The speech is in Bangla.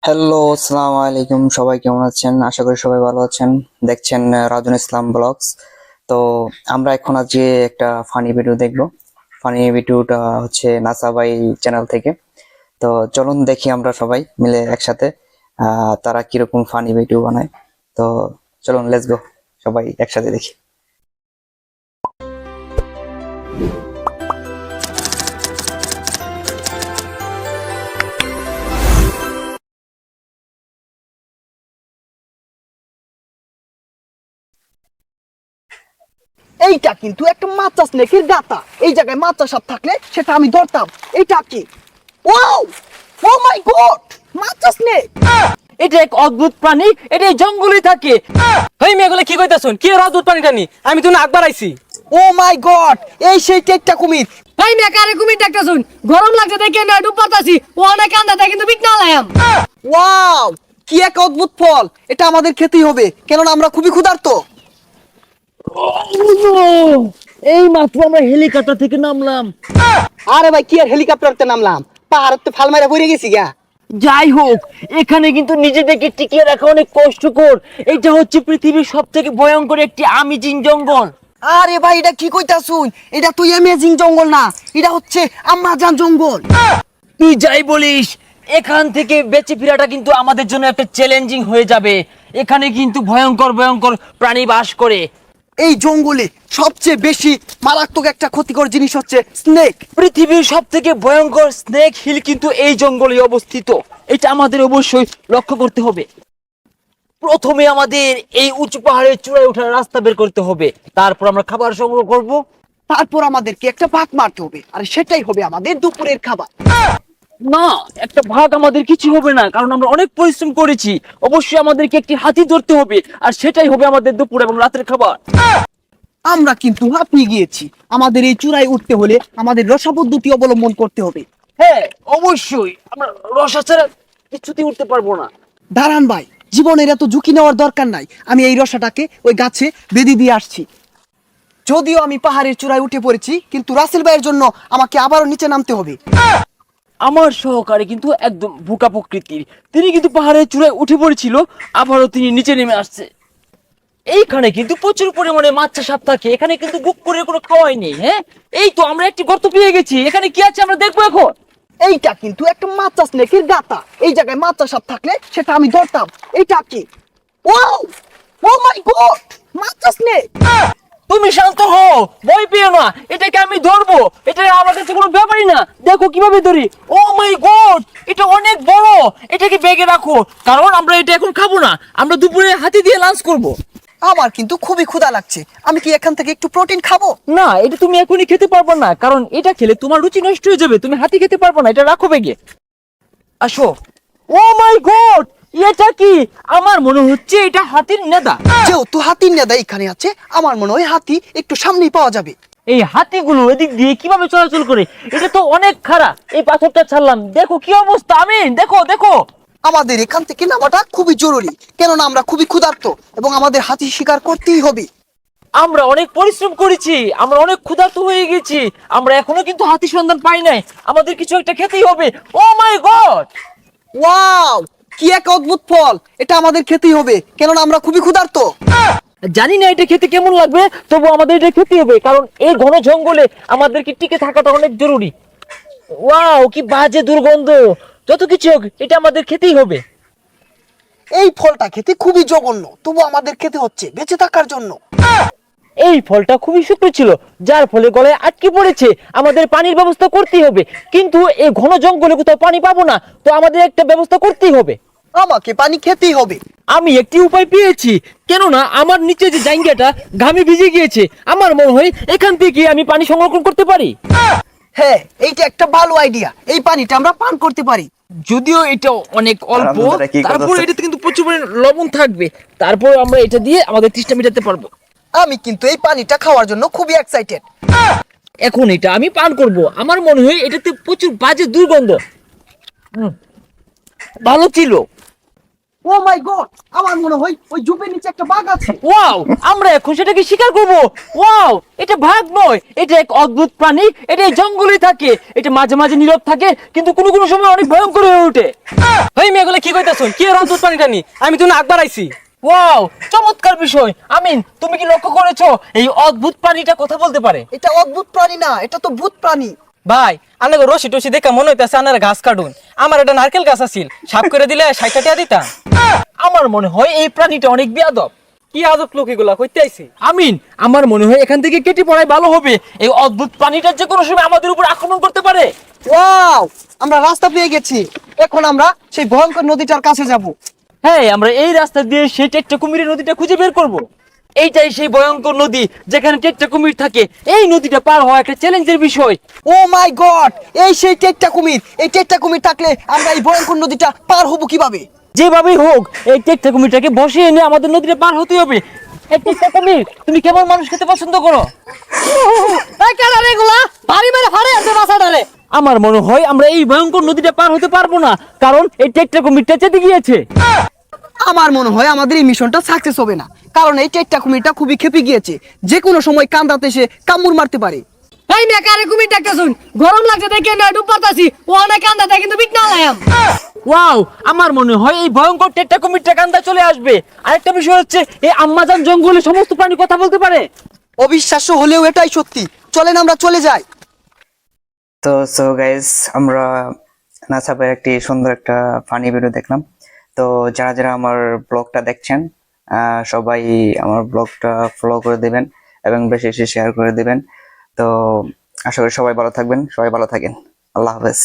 হ্যালো, আসসালামু আলাইকুম। সবাই কেমন আছেন? আশা করি সবাই ভালো আছেন। দেখছেন রাজন ইসলাম ব্লগস। তো আমরা এখন আজকে একটা ফানি ভিডিও দেখবো। ফানি ভিডিওটা হচ্ছে নাসা ভাই চ্যানেল থেকে। তো চলুন দেখি আমরা সবাই মিলে একসাথে তারা কিরকম ফানি ভিডিও বানায়। তো চলুন, লেটস গো, সবাই একসাথে দেখি। এইটা কিন্তু একটা মাচা স্নেকের গাতা। এই জায়গায় মাচা সাপ থাকলে সেটা আমি ধরতাম। এইটা কি? ওয়াও, ও মাই গড, মাচা স্নেক। এটা এক অদ্ভুত প্রাণী, এটা এই জঙ্গলে থাকে। হেই মেয়েগুলো কি কইতাছুন? কি এর অদ্ভুত প্রাণীটা নি? আমি তো না আকবার আইছি। ও মাই গড, এই সেই টেকটা কুমির। ভাই মেয়ে কারে কুমির ডাকতাছুন? গরম লাগছে দেখে না ডুব পারতাছি। ও অনেক কান্দা কিন্তু বিট না লায়াম। ওয়াও, কি এক অদ্ভুত ফল। এটা আমাদের খেতেই হবে, কেননা আমরা খুবই ক্ষুধার্ত। এই মাত্র আমরা হেলিকপ্টার থেকে নামলাম। আরে ভাই, কি আর হেলিকপ্টারতে নামলাম, পাহাড়তে ফাল মারা পড়ে গেছি গা। যাই হোক, এখানে কিন্তু নিজেদেরকে টিকিয়ে রাখা অনেক কষ্টকর। এটা হচ্ছে পৃথিবীর সবথেকে ভয়ঙ্কর একটি আমিজিন জঙ্গল। আরে ভাই, এটা কি কইতাছুন? এটা তো অ্যামেজিং জঙ্গল না, এটা হচ্ছে আমাজন জঙ্গল। তুই যাই বলিস, এখান থেকে বেঁচে ফেরাটা কিন্তু আমাদের জন্য একটা চ্যালেঞ্জিং হয়ে যাবে। এখানে কিন্তু ভয়ঙ্কর ভয়ঙ্কর প্রাণী বাস করে। এই জঙ্গলে সবচেয়ে বেশি মারাত্মক একটা ক্ষতিকর জিনিস হচ্ছে স্নেক। পৃথিবীর সব থেকে ভয়ঙ্কর স্নেক হিল কিন্তু এই জঙ্গলে অবস্থিত। এটা আমাদের অবশ্যই লক্ষ্য করতে হবে। প্রথমে আমাদের এই উঁচু পাহাড়ের চূড়ায় ওঠার রাস্তা বের করতে হবে, তারপর আমরা খাবার সংগ্রহ করব। তারপর আমাদেরকে একটা ভাত মারতে হবে, আর সেটাই হবে আমাদের দুপুরের খাবার। না, একটা ভাগ আমাদের কিছু হবে না, কারণ আমরা অনেক পরিশ্রম করেছি। অবশ্যই আমাদেরকে একটি হাতি ধরতে হবে, আর সেটাই হবে আমাদের দুপুর এবং রাতের খাবার। আমরা কিন্তু হাঁপিয়ে গিয়েছি। আমাদের এই চূড়ায় উঠতে হলে আমাদের রসা পদ্ধতি অবলম্বন করতে হবে। হ্যাঁ, অবশ্যই আমরা রসা ছাড়া কিছুতেই উঠতে পারবো না। দাঁড়ান ভাই, জীবনের এত ঝুঁকি নেওয়ার দরকার নাই। আমি এই রসাটাকে ওই গাছে বেঁধে দিয়ে আসছি। যদিও আমি পাহাড়ের চূড়ায় উঠে পড়েছি, কিন্তু রাসেল ভাইয়ের জন্য আমাকে আবারও নিচে নামতে হবে। আমার সহকারী কিন্তু একদম বোকা প্রকৃতির। তিনি কিন্তু পাহাড়ের চূড়ায় উঠে পড়েছিল, আবারও তিনি নিচে নেমে আসছে। এইখানে কিন্তু প্রচুর পরিমাণে মাছ সাপ থাকে। এখানে কিন্তু বুক করে কোনো খাওয়াই নেই। হ্যাঁ, এই তো আমরা একটি গর্ত পেয়ে গেছি। এখানে কি আছে আমরা দেখবো এখন। এইটা কিন্তু একটা মাচা স্নেকের গাতা। এই জায়গায় মাচা সাপ থাকলে সেটা আমি ধরতাম। এইটা কি? ওয়াও, ও মাই গড, মাচা স্নেক। তুমি শান্ত হও, ভয় পেও না। এটাকে আমি ধরবো, এটা আমার কাছে কোনো ব্যাপারই না। দেখো কিভাবে ধরি। ও মাই গড, এটা অনেক বড়। এটাকে ব্যাগে রাখো, কারণ আমরা এটা এখন খাবো না। আমরা দুপুরে হাতি দিয়ে লাঞ্চ করবো। আমার কিন্তু খুবই ক্ষুধা লাগছে। আমি কি এখান থেকে একটু প্রোটিন খাবো? না, এটা তুমি এখনই খেতে পারবে না, কারণ এটা খেলে তোমার রুচি নষ্ট হয়ে যাবে। তুমি হাতি খেতে পারবে না, এটা রাখো ব্যাগে। আসো। ও মাই গড, এটা কি? আমার মনে হচ্ছে এটা হাতির নেদা। যেহেতু হাতির নেদা এখানে আছে, আমার মনে হয় হাতি একটু সামনেই পাওয়া যাবে। এই হাতিগুলো এদিক দিয়ে কিভাবে চলাচল করে? এটা তো অনেক খারাপ। এই পাথরটা ছাড়লাম, দেখো কি অবস্থা। আমি দেখো দেখো। আমাদের এখান থেকে নামাটা খুবই জরুরি, কেননা আমরা খুবই ক্ষুধার্ত এবং আমাদের হাতি শিকার করতেই হবে। আমরা অনেক পরিশ্রম করেছি, আমরা অনেক ক্ষুধার্ত হয়ে গেছি। আমরা এখনো কিন্তু হাতি সন্ধান পাই নাই। আমাদের কিছু একটা খেতেই হবে। ও মাই গড, ওয়াও, কি এক অদ্ভুত ফল। এটা আমাদের খেতেই হবে, কেননা আমরা খুবই ক্ষুধার্ত। জানি না এটা খেতে কেমন লাগবে, তবু আমাদের এটা খেতে হবে, কারণ এই ঘন জঙ্গলে আমাদেরকে টিকে থাকাটা অনেক জরুরি। ওয়াও, কি বাজে দুর্গন্ধ। যত কিছু হোক, এটা আমাদের খেতেই হবে। এই ফলটা খেতে খুবই জঘন্য, তবু আমাদের খেতে হচ্ছে বেঁচে থাকার জন্য। এই ফলটা খুবই শুকনো ছিল, যার ফলে গলায় আটকে পড়েছে। আমাদের পানির ব্যবস্থা করতেই হবে, কিন্তু এই ঘন জঙ্গলে কোথাও পানি পাবো না, তো আমাদের একটা ব্যবস্থা করতেই হবে। আমাকে পানি খেতেই হবে। আমি একটি উপায় পেয়েছি, কেননা আমার নিচে যে জায়গাটা ঘামে ভিজে গিয়েছে। আমার মনে হয় এখান থেকে আমি পানি সংরক্ষণ করতে পারি। হ্যাঁ, এইটা একটা ভালো আইডিয়া। এই পানিটা আমরা পান করতে পারি। যদিও এটা অনেক অল্প, আপনারা কি তারপর করতেছেন? এটাতে কিন্তু প্রচুর পরিমাণে লবণ থাকবে। তারপর আমরা এটা দিয়ে আমাদের তৃষ্ণা মেটাতে পারবো। আমি কিন্তু এই পানিটা খাওয়ার জন্য খুবই এক্সাইটেড। এখন এটা আমি পান করব। আমার মনে হয় এটাতে প্রচুর বাজে দুর্গন্ধ। ভালো ছিল। ও মাই গড, আমার মনে হয় ওই ঝোপের নিচে একটা বাঘ আছে। ওয়াও, আমরা এখন সেটাকে শিকার করব। ওয়াও, এটা বাঘ নয়, এটা এক অদ্ভুত প্রাণী। এটা এই জঙ্গলে থাকে, এটা মাঝে মাঝে নীরব থাকে, কিন্তু কোনো কোনো সময় অনেক ভয়ঙ্কর হয়ে ওঠে। এই মেয়েগুলো কি কইতাছুন? কি এর অদ্ভুত পানিটা নি? আমি তো না আকবার আইছি। ওয়াও, চমৎকার বিষয়। আমিন, তুমি কি লক্ষ্য করেছো এই অদ্ভুত প্রাণীটা কথা বলতে পারে? এটা অদ্ভুত প্রাণী না, এটা তো ভূত প্রাণী। ভাই, আপনাকে রশি টসি দেখা মনে হইতাছে আপনারা ঘাস কাটুন। আমার একটা নারকেল গাছ আছিল, সাপ করে দিলে 60 টাকা দিতাম। আমার মনে হয় এই প্রাণীটা অনেক বেয়াদব। কি আজব লোক এগুলা কইতে আইছি। আমিন, আমার মনে হয় এখান থেকে কেটে পড়াই ভালো হবে। এই অদ্ভুত প্রাণীটা যে কোনো সময় আমাদের উপর আক্রমণ করতে পারে। ওয়াও, আমরা রাস্তা পেয়ে গেছি। এখন আমরা সেই ভয়ঙ্কর নদীটার কাছে যাব। হ্যাঁ, আমরা এই রাস্তা দিয়ে সেই টেকটা কুমিরের নদীটা খুঁজে বের করব। এইটাই সেই ভয়ঙ্কর নদী যেখানে টেকটা কুমির থাকে। এই নদীটা পার হওয়া একটা চ্যালেঞ্জের বিষয়। ও মাই গড, এই সেই টেকটা কুমির। এই টেকটা কুমির থাকলে আমরা এই ভয়ঙ্কর নদীটা পার হব কিভাবে? যেভাবেই হোক এই টেকটা কুমিরটাকে বসিয়ে এনে আমাদের নদীটা পার হতে হবে। এই টেকটা কুমির, তুমি কেমন মানুষ খেতে পছন্দ করো? এই কেডা রে এগুলা? ভারী মেরে ফাড়ে আছে বাসাটারে। আমার মনে হয় আমরা এই ভয়ঙ্কর নদীটা পার হতে পারবো না, কারণ এই টেকটা কুমিরটা চেতে গিয়েছে। আমার মনে হয় আমাদের এই মিশনটা সাকসেস হবে না, কারণ এই টেকটা কুমিরটা খুবই খেপে গিয়েছে। যে কোনো সময় কান্দাতে এসে কামড় মারতে পারে। এই মেকারে কুমির ডাকতেছুন, গরম লাগছে দেখে না ডুব পড়তাছি, ও অনেক কান্দাতে কিন্তু বিট না লায়াম। ওয়াও, আমার মনে হয় এই ভয়ঙ্কর টেকটা কুমিরটা কান্দা চলে আসবে। আরেকটা বিষয় হচ্ছে এই আম্মাজান জঙ্গলে সমস্ত প্রাণী কথা বলতে পারে। অবিশ্বাস্য হলেও এটাই সত্যি। চলেন আমরা চলে যাই। তো সো গাইস, আমরা নাসাপের একটি সুন্দর একটা ফানি ভিডিও দেখলাম। তো যারা যারা আমার ব্লগটা দেখছেন, সবাই আমার ব্লগটা ফলো করে দিবেন এবং বেশি বেশি শেয়ার করে দিবেন। তো আশা করি সবাই ভালো থাকবেন, সবাই ভালো থাকেন। আল্লাহ হাফেজ।